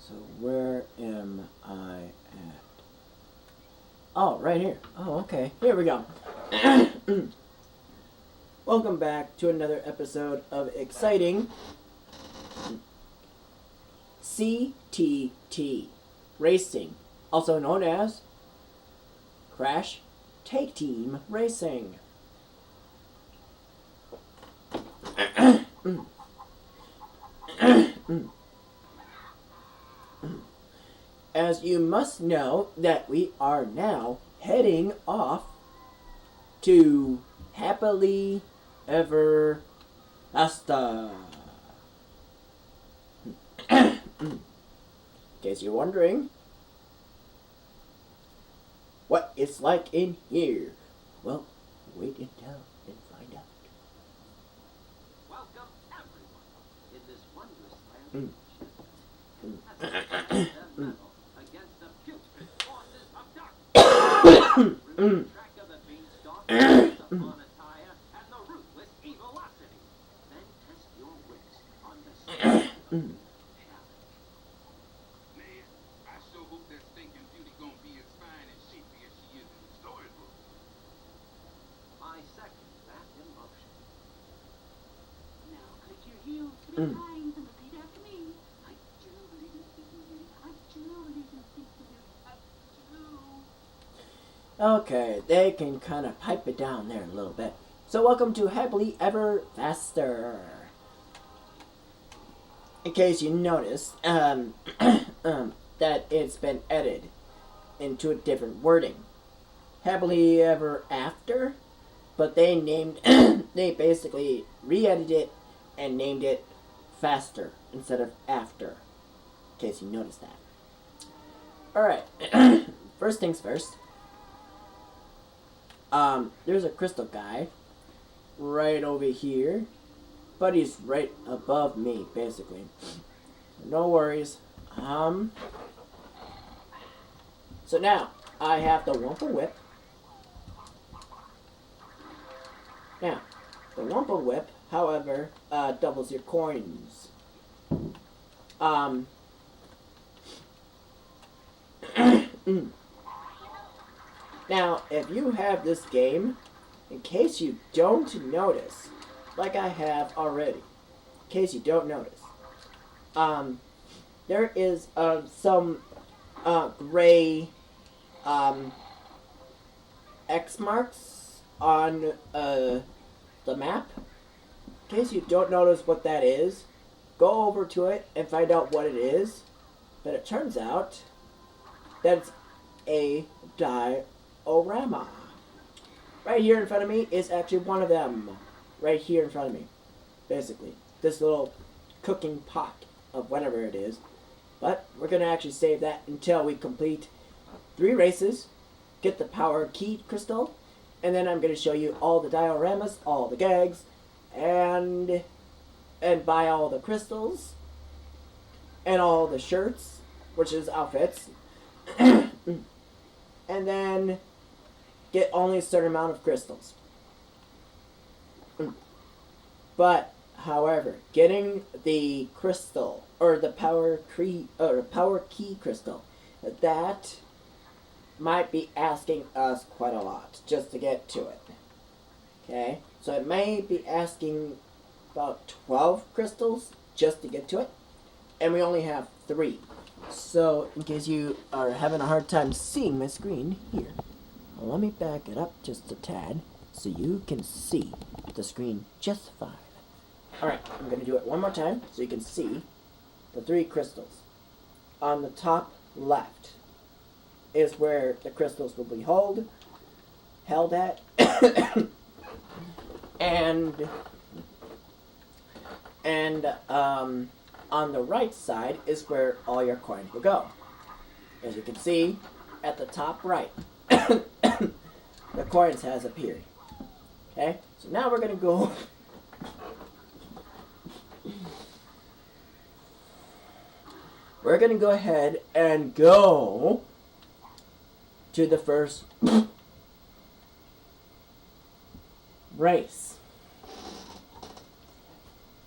So where am I at? Oh, right here. Oh, okay. Here we go. Welcome back to another episode of exciting CTT Racing, also known as Crash Take Team Racing. As you must know that we are now heading off to Happily Ever After. In case you're wondering what it's like in here, well, wait until and find out. Welcome everyone in this wondrous land against the putrid forces of darkness. Remove track of the beanstalk, the monotire, and the ruthless evilocity. Then test your wits on the stage of challenge. Man, I sure hope that stinking beauty gonna be as fine and shapely as she is in the storybook. I second that emotion. Now click your heels 3 times and repeat after me. I do believe in speaking beauty. I do believe in speaking beauty. I do. Okay, they can kind of pipe it down there a little bit. So welcome to Happily Ever Faster. In case you noticed, that it's been edited into a different wording. Happily Ever After, but they named, they basically re-edited it and named it Faster instead of After. In case you noticed that. Alright, first things first. There's a crystal guy right over here, but he's right above me, basically. No worries. So now I have the Wumpa Whip. Now, the Wumpa Whip, however, doubles your coins. Now, if you have this game, in case you don't notice, like I have already, in case you don't notice, there is some gray X marks on the map. In case you don't notice what that is, go over to it and find out what it is. But it turns out that it's a diorama. Right here in front of me is actually one of them. Right here in front of me. Basically. This little cooking pot of whatever it is. But we're going to actually save that until we complete 3 races, get the power key crystal, and then I'm going to show you all the dioramas, all the gags, and buy all the crystals, and all the shirts, which is outfits, and then get only a certain amount of crystals. But, however, getting the crystal, or the power key crystal, that might be asking us quite a lot just to get to it. Okay, so it may be asking about 12 crystals just to get to it, and we only have 3. So, in case you are having a hard time seeing my screen here, let me back it up just a tad so you can see the screen just fine. Alright, I'm going to do it one more time so you can see the 3 crystals. On the top left is where the crystals will be held at. and on the right side is where all your coins will go. As you can see, at the top right, the coins has appeared. Okay, so now we're going to go we're going to go ahead and go to the first race.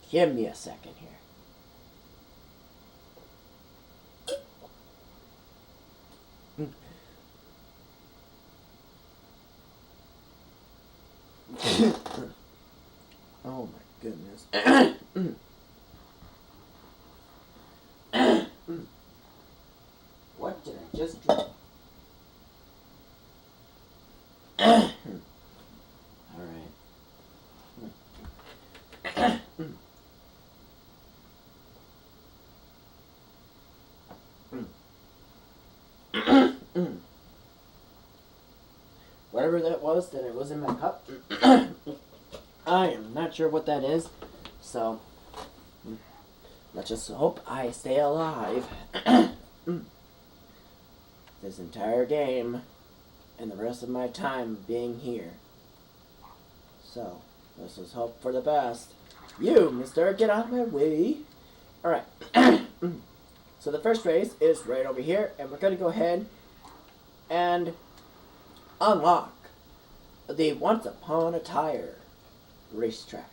Give me a second here. Oh my goodness. What did I just drink? Alright. Whatever that was that it was in my cup, I am not sure what that is, so let's just hope I stay alive this entire game and the rest of my time being here. So let's just hope for the best. You, mister, get out of my way. Alright. So the first race is right over here, and we're going to go ahead and unlock the Once Upon a Tire racetrack.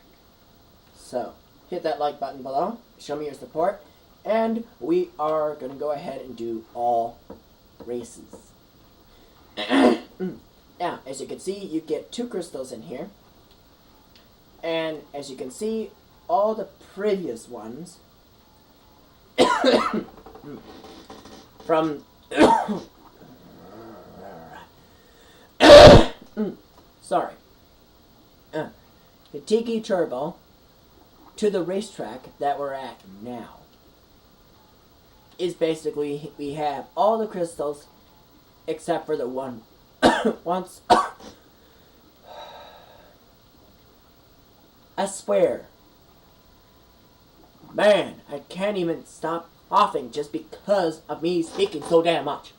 So hit that like button below, show me your support, and we are going to go ahead and do all races. Now, as you can see, you get 2 crystals in here, and as you can see, all the previous ones from sorry, the Tiki Turbo to the racetrack that we're at now is basically we have all the crystals except for the one once. I swear, man, I can't even stop coughing just because of me speaking so damn much.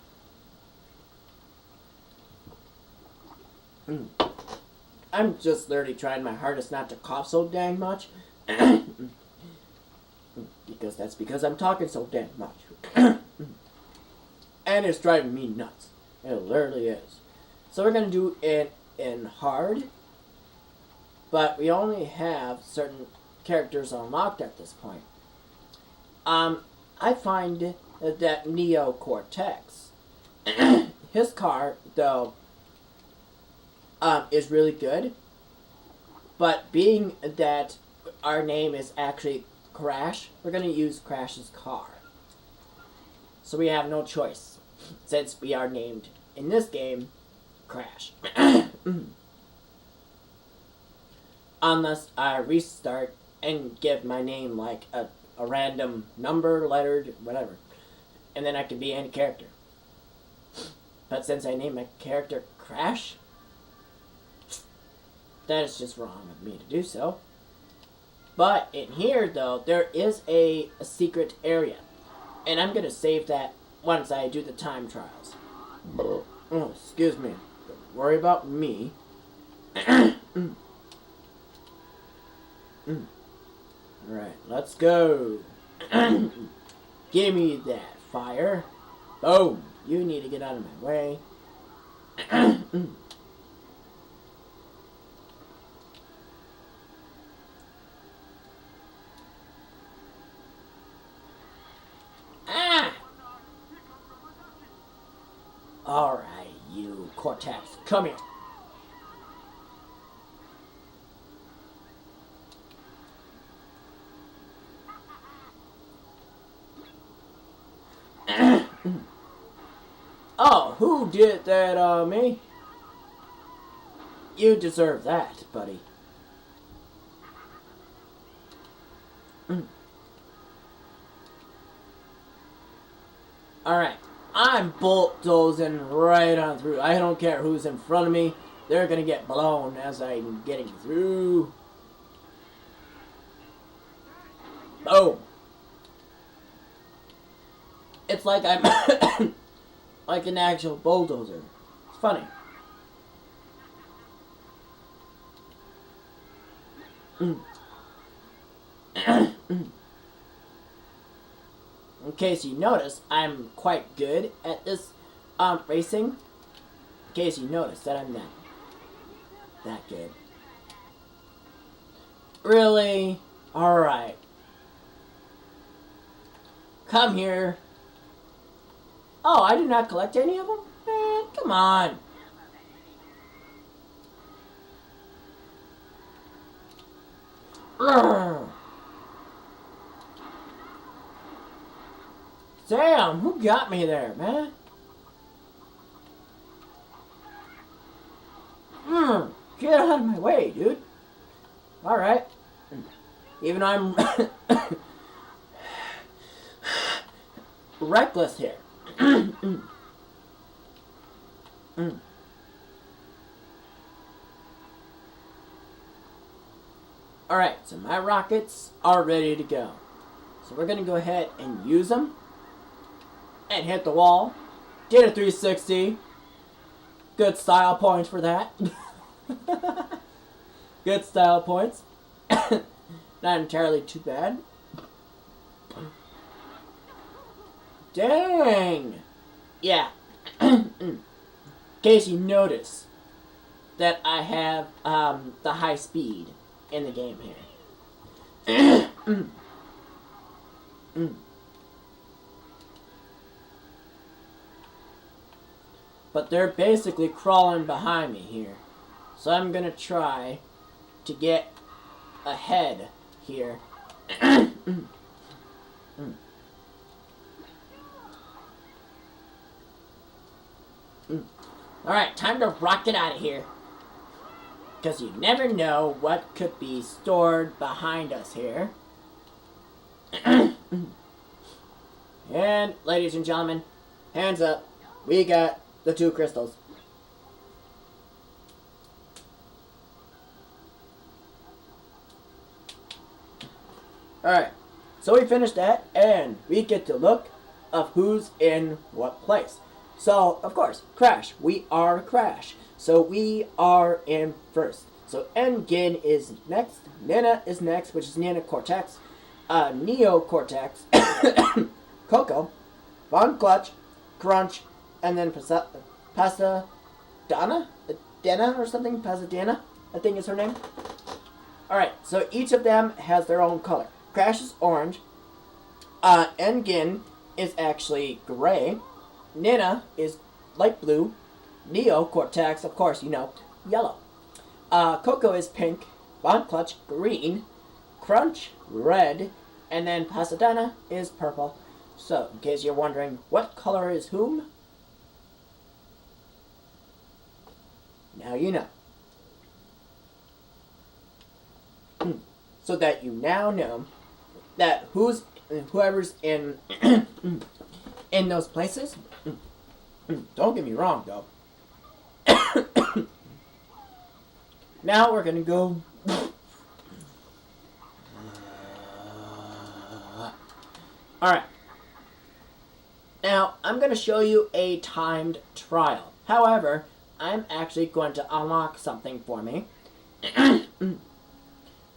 I'm just literally trying my hardest not to cough so dang much. because I'm talking so damn much. And it's driving me nuts. It literally is. So we're going to do it in hard. But we only have certain characters unlocked at this point. I find that Neo Cortex, his car, though, is really good. But being that our name is actually Crash, we're going to use Crash's car. So we have no choice, since we are named, in this game, Crash. Unless I restart and give my name like a random number, lettered, whatever. And then I can be any character. But since I named my character Crash, that is just wrong of me to do so. But in here, though, there is a secret area. And I'm going to save that once I do the time trials. Oh, excuse me. Don't worry about me. Alright, let's go. Give me that fire. Boom. You need to get out of my way. Ah! Alright, you Cortex. Come here. Oh, who did that, me? You deserve that, buddy. Alright, I'm bulldozing right on through. I don't care who's in front of me. They're gonna get blown as I'm getting through. Boom. It's like I'm like an actual bulldozer. It's funny. In case you notice, I'm quite good at this racing. In case you notice that I'm that good. Really? Alright. Come here. Oh, I did not collect any of them? Man, come on. Urgh. Damn, who got me there, man? Get out of my way, dude. Alright. Even though I'm reckless here. Alright, so my rockets are ready to go. So we're going to go ahead and use them. And hit the wall. Did a 360. Good style points for that. Good style points. Not entirely too bad. Dang! Yeah. In case you notice that I have the high speed in the game here. But they're basically crawling behind me here. So I'm going to try to get ahead here. Alright, time to rocket out of here. Because you never know what could be stored behind us here. And, ladies and gentlemen, hands up. We got the 2 crystals. Alright, so we finished that, and we get to look of who's in what place. So, of course, Crash. We are Crash. So we are in first. So Engin is next. Nina is next, which is Nina Cortex. Neo Cortex. Coco. Von Clutch. Crunch. And then Pasadena? Dana or something? Pasadena, I think is her name. Alright, so each of them has their own color. Crash is orange. Engin is actually gray. Nina is light blue. Neo Cortex, of course, you know, yellow. Coco is pink. Von Clutch, green. Crunch, red. And then Pasadena is purple. So, in case you're wondering what color is whom, now you know. So that you now know that whoever's in in those places. Don't get me wrong, though. Now we're gonna go. Alright. Now, I'm gonna show you a timed trial. However, I'm actually going to unlock something for me.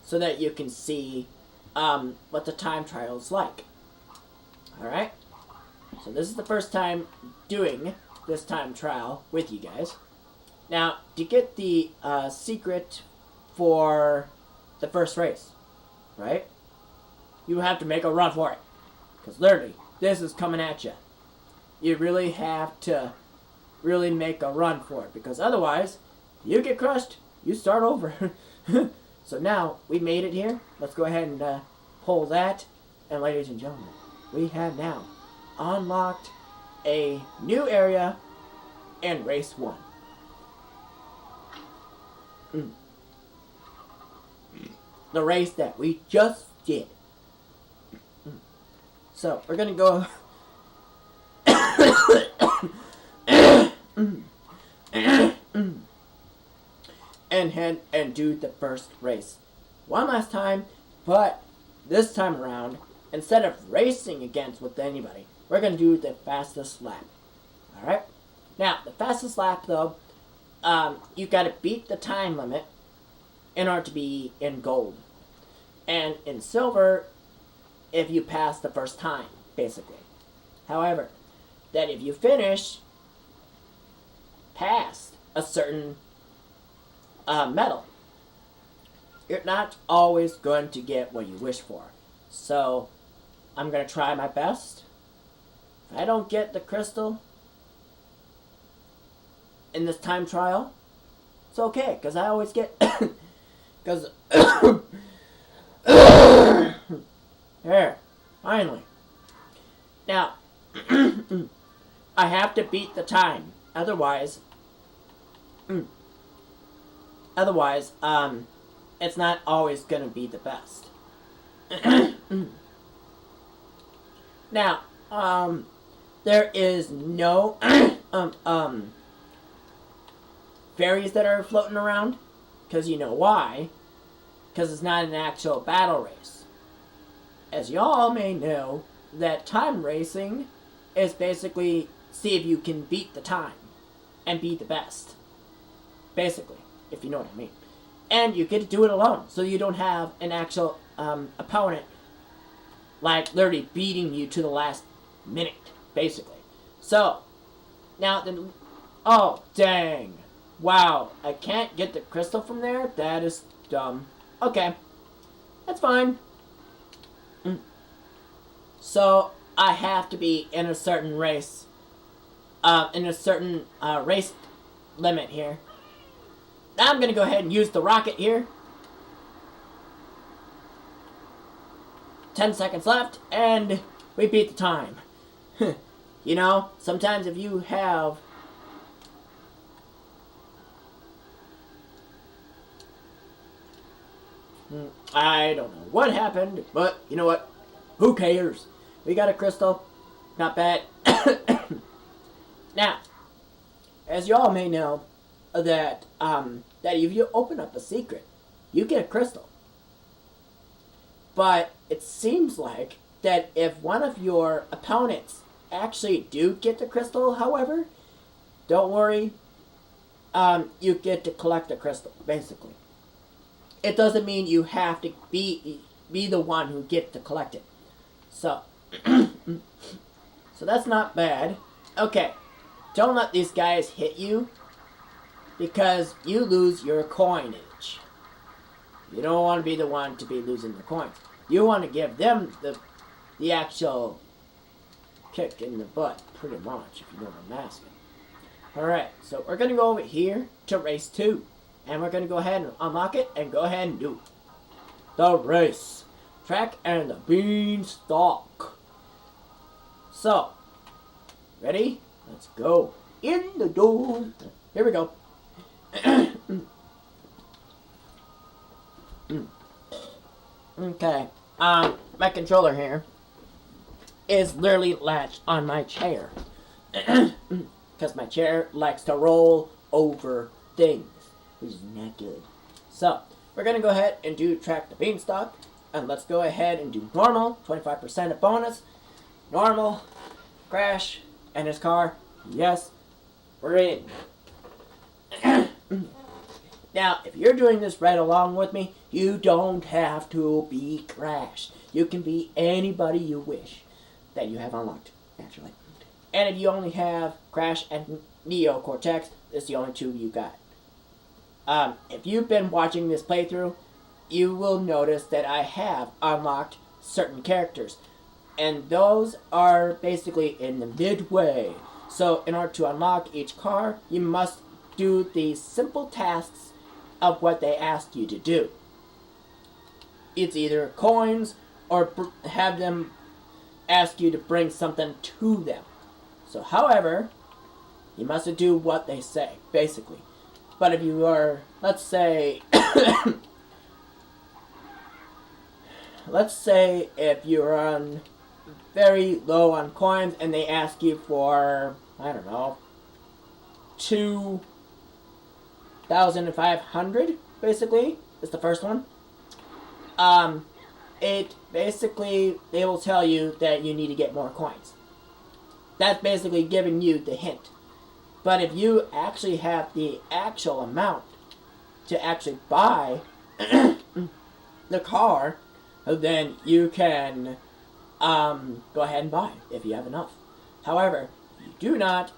So that you can see what the time trial is like. Alright? So this is the first time doing this time trial with you guys. Now, to get the secret for the first race, right? You have to make a run for it. Because literally, this is coming at you. You really have to really make a run for it. Because otherwise, you get crushed, you start over. So now, we made it here. Let's go ahead and pull that. And ladies and gentlemen, we have now unlocked a new area in race 1. The race that we just did. So, we're gonna go and do the first race one last time, but this time around, instead of racing against with anybody, we're gonna do the fastest lap. Alright? Now, the fastest lap though, you gotta beat the time limit in order to be in gold. And in silver, if you pass the first time, basically. However, that if you finish past a certain medal, you're not always going to get what you wish for. So, I'm going to try my best if I don't get the crystal in this time trial, it's okay, because I always get, because, there, finally. Now, I have to beat the time, otherwise, it's not always going to be the best. Now, there is no, fairies that are floating around, because you know why, because it's not an actual battle race. As y'all may know, that time racing is basically see if you can beat the time and be the best. Basically, if you know what I mean. And you get to do it alone, so you don't have an actual opponent like literally beating you to the last minute, basically. So, now then, oh dang. Wow, I can't get the crystal from there? That is dumb. Okay, that's fine. So, I have to be in a certain race. In a certain race limit here. Now I'm going to go ahead and use the rocket here. 10 seconds left, and we beat the time. You know, sometimes if you have... I don't know what happened, but you know what? Who cares? We got a crystal. Not bad. Now, as you all may know, that if you open up a secret, you get a crystal. But it seems like that if one of your opponents actually do get the crystal, however, don't worry, you get to collect the crystal, basically. It doesn't mean you have to be the one who gets to collect it. So, so that's not bad. Okay, don't let these guys hit you, because you lose your coinage. You don't want to be the one to be losing the coins. You want to give them the actual kick in the butt, pretty much, if you know what I'm asking. Alright, so we're going to go over here to race 2. And we're going to go ahead and unlock it and go ahead and do the race. Track and the beanstalk. So, ready? Let's go. In the door. Here we go. Okay. My controller here is literally latched on my chair. Because my chair likes to roll over things, which is not good. So, we're going to go ahead and do track the beanstalk. And let's go ahead and do normal, 25% of bonus. Normal, crash, and his car. Yes, we're in. Now, if you're doing this right along with me, you don't have to be Crash. You can be anybody you wish that you have unlocked, naturally. And if you only have Crash and Neo Cortex, it's the only two you got. If you've been watching this playthrough, you will notice that I have unlocked certain characters. And those are basically in the midway. So in order to unlock each car, you must do the simple tasks of what they ask you to do. It's either coins or have them ask you to bring something to them. So however, you must do what they say, basically. But if you are, let's say, let's say if you're on very low on coins and they ask you for, I don't know, 2,500, basically, is the first one. It basically, they will tell you that you need to get more coins. That's basically giving you the hint. But if you actually have the actual amount to actually buy the car, then you can go ahead and buy it if you have enough. However, if you do not,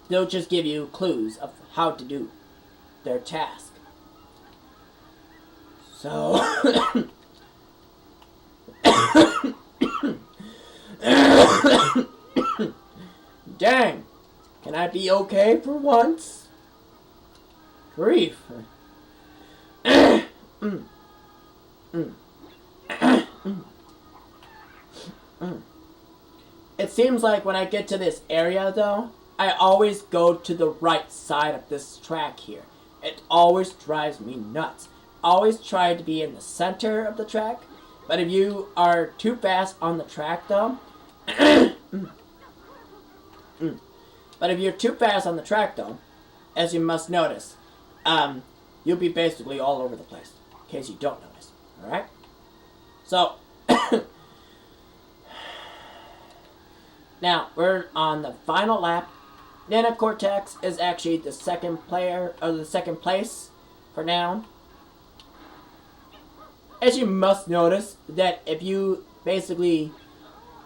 they'll just give you clues of how to do their task. So Dang! Can I be okay for once? Grief. It seems like when I get to this area, though, I always go to the right side of this track here. It always drives me nuts. Always try to be in the center of the track, but if you are too fast on the track, though, but if you're too fast on the track, though, as you must notice, you'll be basically all over the place, in case you don't notice, alright? So, now, we're on the final lap. Nana Cortex is actually the second player, or the second place for now. As you must notice, that if you basically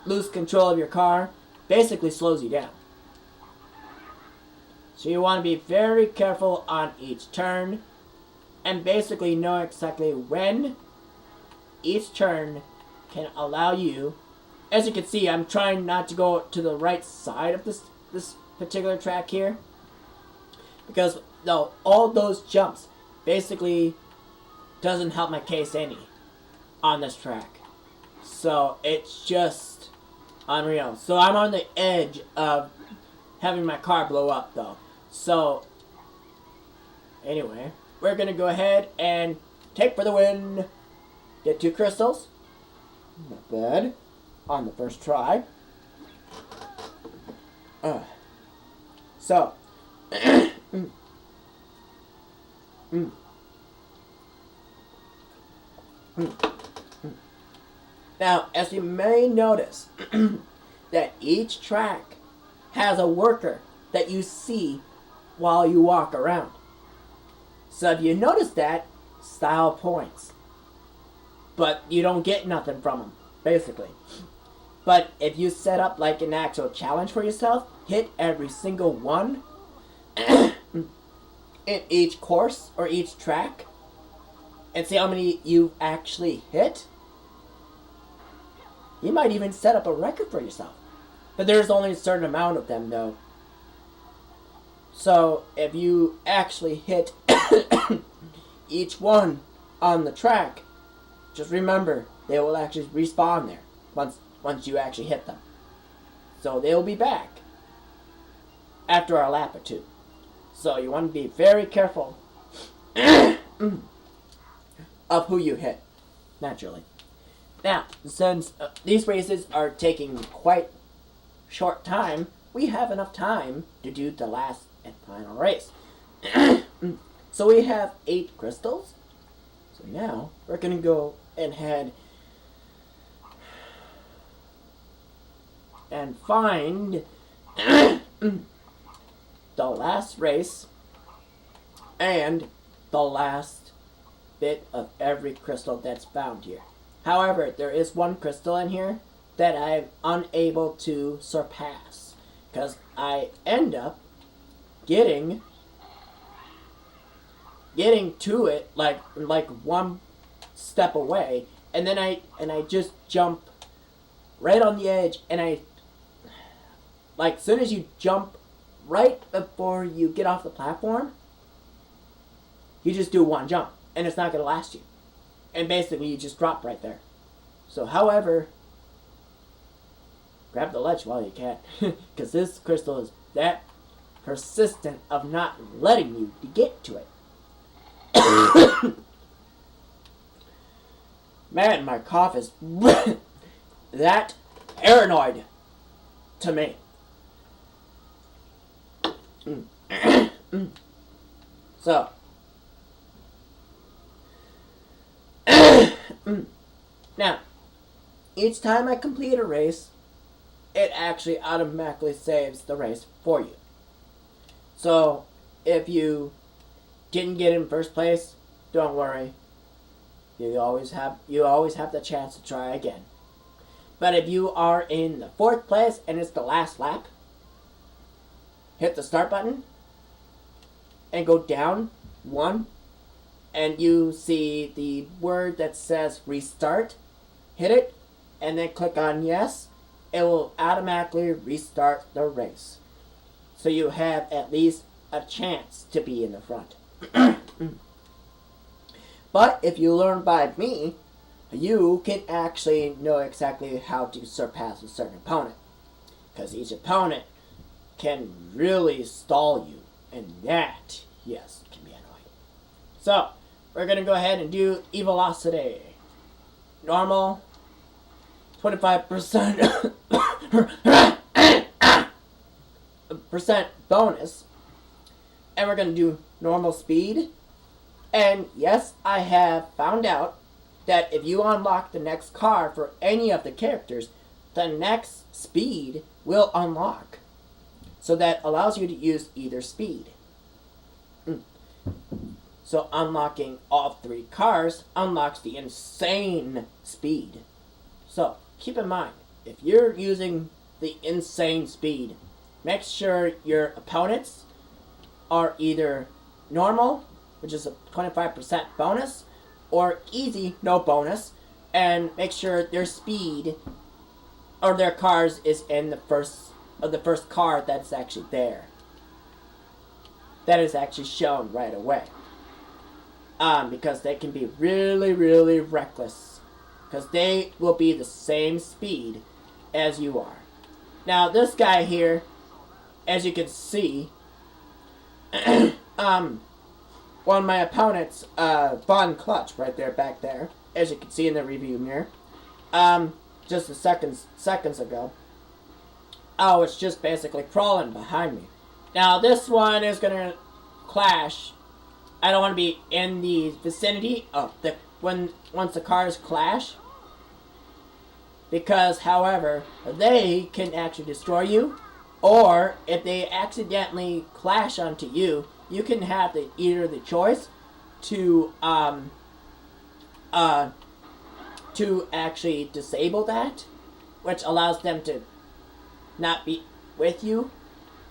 lose control of your car, basically slows you down. So you want to be very careful on each turn, and basically know exactly when each turn can allow you. As you can see, I'm trying not to go to the right side of this particular track here, because no, all those jumps basically doesn't help my case any on this track. So it's just unreal. So I'm on the edge of having my car blow up though. So anyway, we're gonna go ahead and take for the win. Get 2 crystals. Not bad. On the first try. So now, as you may notice, that each track has a worker that you see while you walk around. So if you notice that, style points. But you don't get nothing from them, basically. But if you set up like an actual challenge for yourself, hit every single one in each course or each track, and see how many you actually hit, you might even set up a record for yourself. But there's only a certain amount of them though. So if you actually hit each one on the track, just remember they will actually respawn there once you actually hit them. So they will be back after a lap or two. So you want to be very careful of who you hit, naturally. Now, since these races are taking quite short time, we have enough time to do the last and final race. So we have 8 crystals. So now we're going to go and head and find the last race and the last bit of every crystal that's found here. However, there is one crystal in here that I'm unable to surpass, because I end up getting to it like one step away, and then I just jump right on the edge, and I like, as soon as you jump right before you get off the platform, you just do one jump, and it's not going to last you. And basically, you just drop right there. So, however, grab the ledge while you can, because this crystal is that persistent of not letting you to get to it. Man, my cough is that paranoid to me. So, now, each time I complete a race, it actually automatically saves the race for you. So, if you didn't get in first place, don't worry. You always have the chance to try again. But if you are in the 4th place and it's the last lap, hit the start button and go down 1, and you see the word that says restart. Hit it and then click on yes. It will automatically restart the race. so you have at least a chance to be in the front. But if you learn by me, you can actually know exactly how to surpass a certain opponent. Because each opponent can really stall you. And that, yes, can be annoying. So, we're going to go ahead and do Evilocity. Normal, 25% percent bonus. And we're going to do normal speed. And yes, I have found out that if you unlock the next car for any of the characters, the next speed will unlock. So that allows you to use either speed. So unlocking all 3 cars unlocks the insane speed. So keep in mind, if you're using the insane speed, make sure your opponents are either normal, which is a 25% bonus, or easy, no bonus, and make sure their speed or their cars is in the first car that's actually there. That is actually shown right away. Because they can be really, really reckless. Because they will be the same speed as you are. Now, this guy here, as you can see, one of my opponents, Von Clutch, right there, back there, as you can see in the review mirror, just a seconds ago. Oh, it's just basically crawling behind me. Now, this one is going to clash. I don't want to be in the vicinity of once the cars clash. Because, however, they can actually destroy you. Or, if they accidentally clash onto you, you can have either the choice to actually disable that, which allows them to not be with you.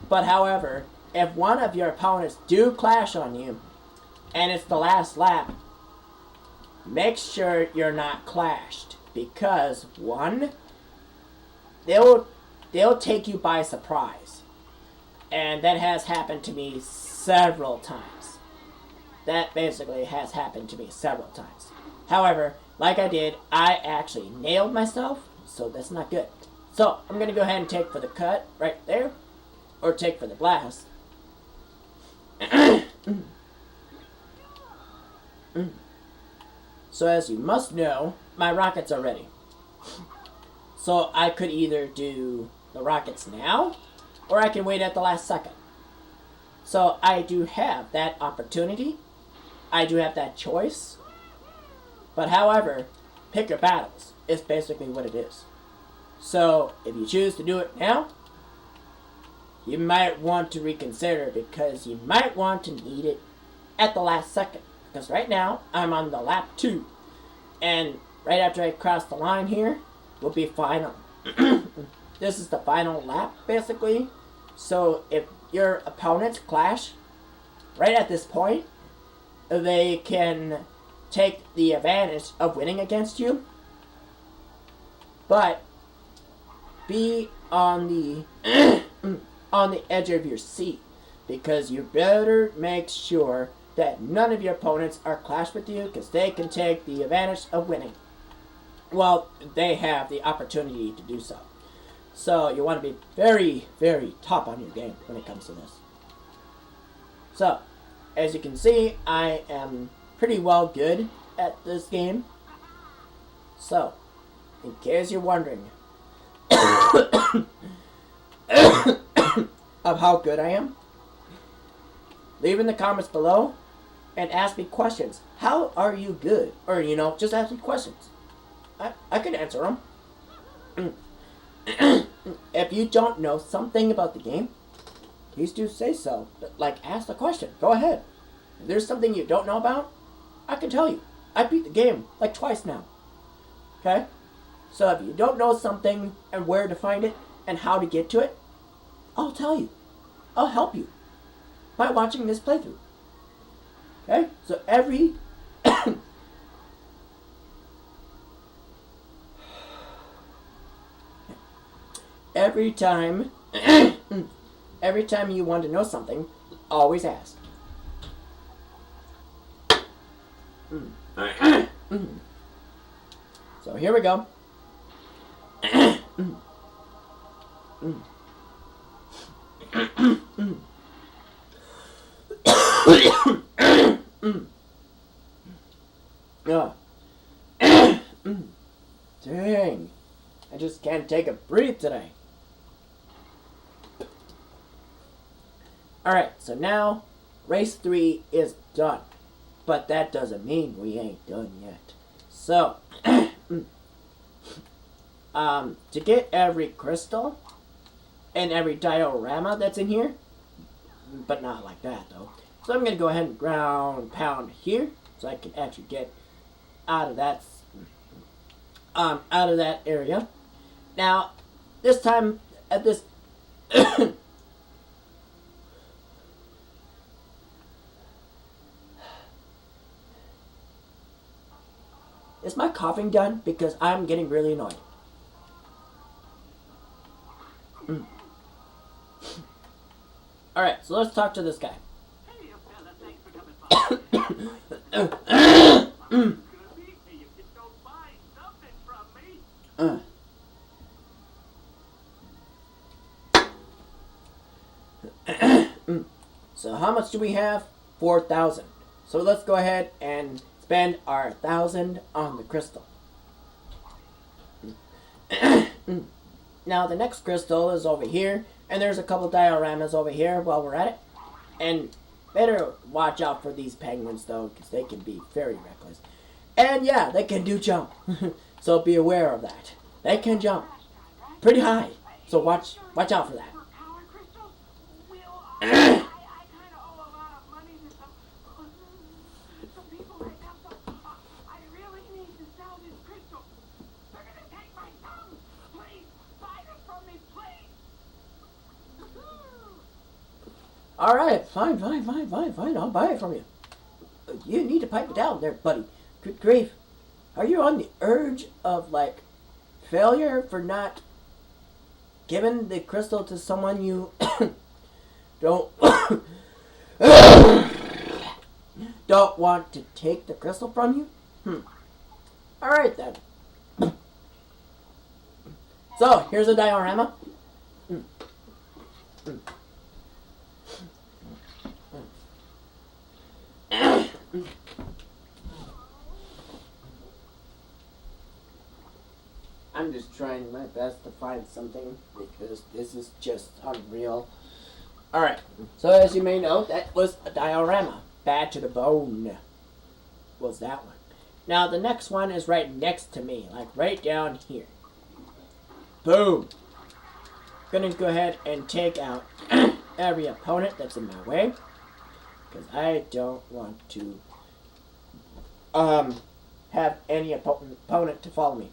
But however, if one of your opponents do clash on you, and it's the last lap, make sure you're not clashed. Because, one, they'll take you by surprise. And that has happened to me several times. That basically has happened to me several times. However, like I did, I actually nailed myself, so that's not good. So, I'm going to go ahead and take for the cut right there, or take for the blast. So as you must know, my rockets are ready. So I could either do the rockets now, or I can wait at the last second. So I do have that opportunity. I do have that choice. But however, pick your battles is basically what it is. So if you choose to do it now, you might want to reconsider, because you might want to need it at the last second. Because right now, I'm on the lap 2. And right after I cross the line here, will be final. This is the final lap, basically. So if your opponents clash right at this point, they can take the advantage of winning against you. But be on the on the edge of your seat, because you better make sure that none of your opponents are clashed with you, because they can take the advantage of winning. Well, they have the opportunity to do so. So you want to be very, very top on your game when it comes to this. So, as you can see, I am pretty well good at this game. So, in case you're wondering of how good I am, leave in the comments below and ask me questions. How are you good? Or, just ask me questions. I can answer them. If you don't know something about the game, please do say so. Like, ask the question. Go ahead. If there's something you don't know about, I can tell you. I beat the game like twice now. Okay? So if you don't know something and where to find it and how to get to it, I'll tell you. I'll help you by watching this playthrough. Okay? So every every time you want to know something, always ask. So here we go. Dang. I just can't take a breath today. Alright, so now race 3 is done. But that doesn't mean we ain't done yet. So, to get every crystal and every diorama that's in here, but not like that though. So I'm going to go ahead and ground pound here so I can actually get out of that area. Now, this time at this is my coughing done? Because I'm getting really annoyed. Alright, so let's talk to this guy. Hey, you fella, thanks for coming by. Gonna beat me if you don't buy something from me. So how much do we have? 4,000. So let's go ahead and spend our 1,000 on the crystal. Now the next crystal is over here, and there's a couple dioramas over here while we're at it. And better watch out for these penguins though, because they can be very reckless. And yeah, they can do jump. So be aware of that. They can jump pretty high. So watch out for that. For power crystals? Will, I kind of owe a lot of money to some people right now, so I really need to sell this crystal. They're gonna take my tongue. Please, buy them from me, please. Alright, fine. I'll buy it from you. You need to pipe it down there, buddy. Good grief. Are you on the urge of, like, failure for not giving the crystal to someone you don't don't want to take the crystal from you? Alright then. So, here's a diorama. I'm just trying my best to find something because this is just unreal. Alright, so as you may know, that was a diorama. Bad to the bone was that one. Now the next one is right next to me, like right down here. Boom! Gonna go ahead and take out every opponent that's in my way, because I don't want to have any opponent to follow me.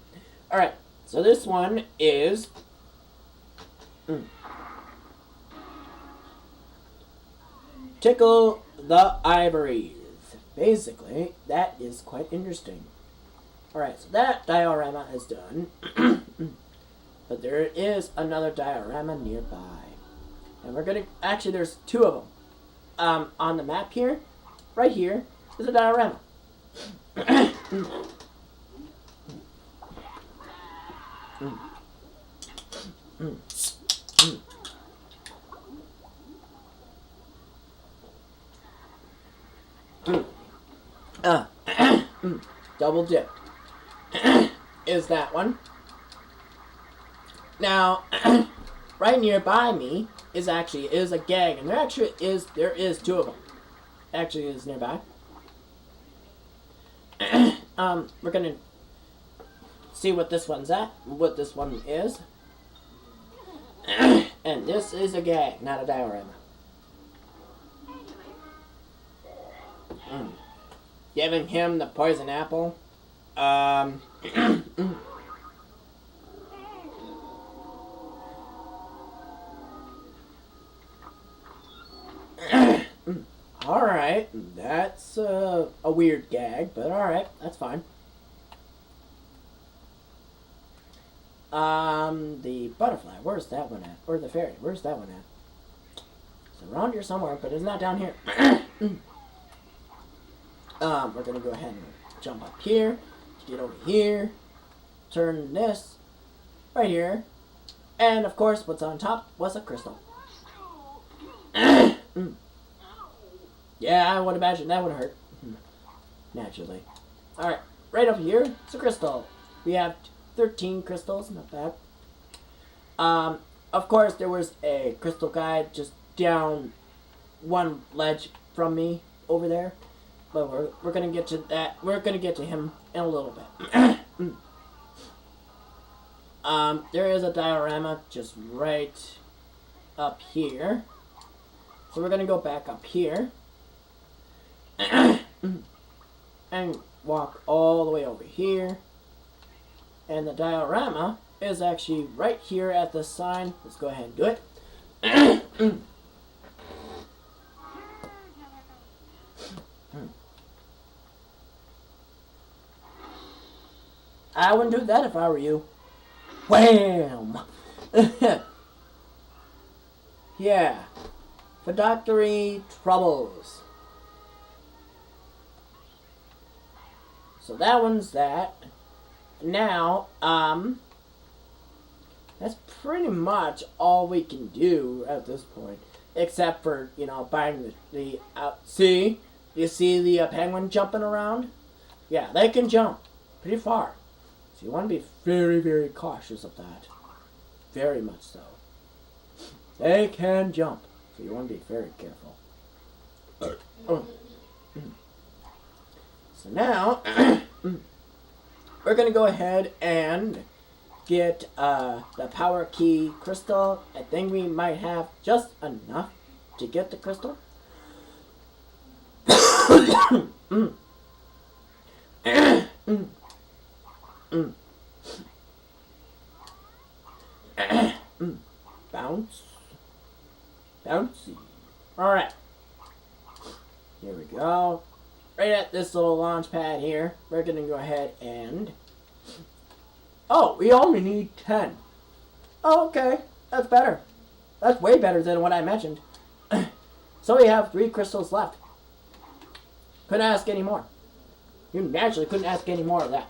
Alright, so this one is Tickle the Ivories. Basically, that is quite interesting. Alright, so that diorama is done. But there is another diorama nearby. And we're gonna, actually there's two of them. On the map here, right here, is a diorama. Double dip is that one. Now, right nearby me is a gang, and there is two of them. Actually, is nearby. We're gonna see what this one's at, what this one is. And this is a gang, not a diorama. Giving him the poison apple. Alright, that's a weird gag, but alright, that's fine. The butterfly, where's that one at? Or the fairy, where's that one at? It's around here somewhere, but it's not down here. We're gonna go ahead and jump up here, get over here, turn this right here, and of course, what's on top was a crystal. Yeah, I would imagine that would hurt. Naturally. Alright, right up here, it's a crystal. We have 13 crystals, not bad. Of course, there was a crystal guy just down one ledge from me over there. But we're gonna get to that. We're gonna get to him in a little bit. There is a diorama just right up here. So we're gonna go back up here. And walk all the way over here. And the diorama is actually right here at the sign. Let's go ahead and do it. I wouldn't do that if I were you. Wham! Yeah. Phylactery troubles. So that one's that. Now, that's pretty much all we can do at this point. Except for, you know, buying the see? You see the penguin jumping around? Yeah, they can jump pretty far. So you want to be very, very cautious of that. Very much so. They can jump. So you want to be very careful. So now, we're going to go ahead and get the power key crystal. I think we might have just enough to get the crystal. Bounce. Bouncy. Alright. Here we go. Right at this little launch pad here, we're going to go ahead and... Oh, we only need 10. Oh, okay. That's better. That's way better than what I mentioned. So we have 3 crystals left. Couldn't ask any more. You naturally couldn't ask any more of that.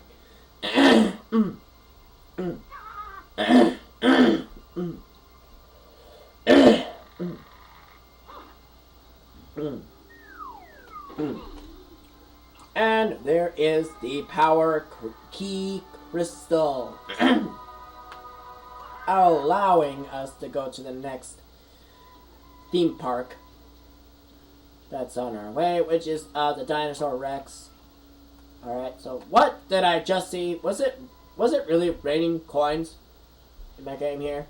And there is the power key crystal. Allowing us to go to the next theme park that's on our way, which is the Dinosaur Rex. Alright, so what did I just see? Was it really raining coins in my game here?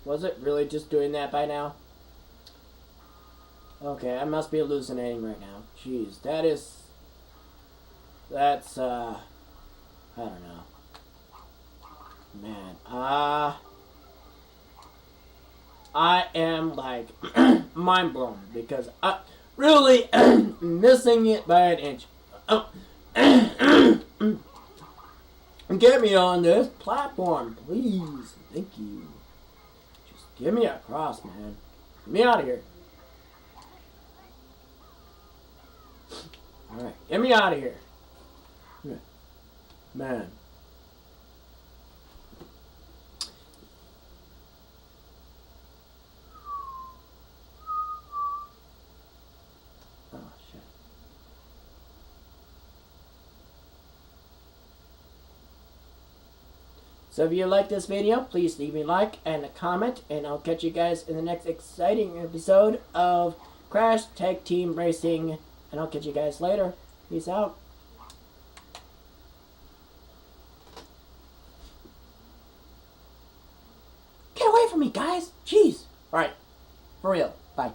Was it really just doing that by now? Okay, I must be hallucinating right now. Jeez, that's, I don't know. Man, I am, like, mind blown because I really missing it by an inch. Get me on this platform, please. Thank you. Just get me across, man. Get me out of here. Alright, get me out of here. Man. Oh, shit. So if you like this video, please leave me a like and a comment, and I'll catch you guys in the next exciting episode of Crash Tag Team Racing, and I'll catch you guys later. Peace out. Get away from me, guys! Jeez! Alright, for real. Bye.